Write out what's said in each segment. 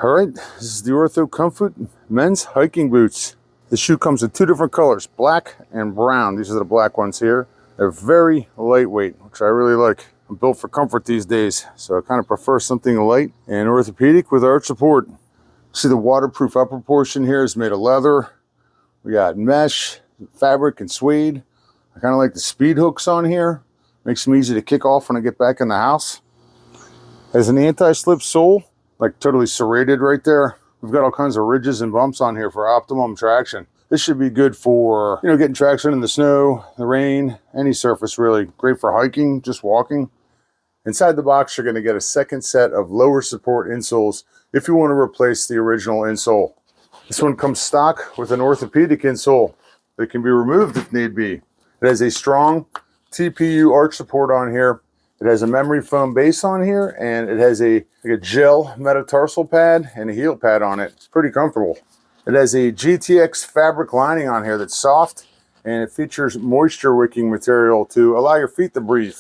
All right, this is the OrthoComfoot men's hiking boots. The shoe comes in two different colors, black and brown. These are the black ones here. They're very lightweight, which I really like. I'm built for comfort these days, so I kind of prefer something light and orthopedic with arch support. See, the waterproof upper portion here is made of leather. We got mesh, fabric, and suede. I kind of like the speed hooks on here. Makes them easy to kick off when I get back in the house. Has an anti-slip sole, like totally serrated right there. We've got all kinds of ridges and bumps on here for optimum traction. This should be good for, getting traction in the snow, the rain, any surface really. Great for hiking, just walking. Inside the box, you're going to get a second set of lower support insoles if you want to replace the original insole. This one comes stock with an orthopedic insole that can be removed if need be. It has a strong TPU arch support on here. It has a memory foam base on here, and it has a gel metatarsal pad and a heel pad on it. It's pretty comfortable. It has a GTX fabric lining on here that's soft, and it features moisture wicking material to allow your feet to breathe.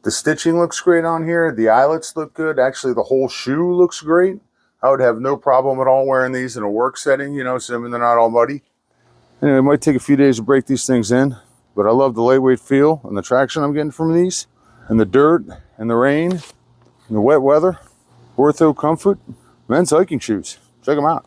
The stitching looks great on here. The eyelets look good. Actually, the whole shoe looks great. I would have no problem at all wearing these in a work setting, assuming they're not all muddy. Anyway, it might take a few days to break these things in, but I love the lightweight feel and the traction I'm getting from these. And the dirt and the rain and the wet weather. OrthoComfoot men's hiking shoes. Check them out.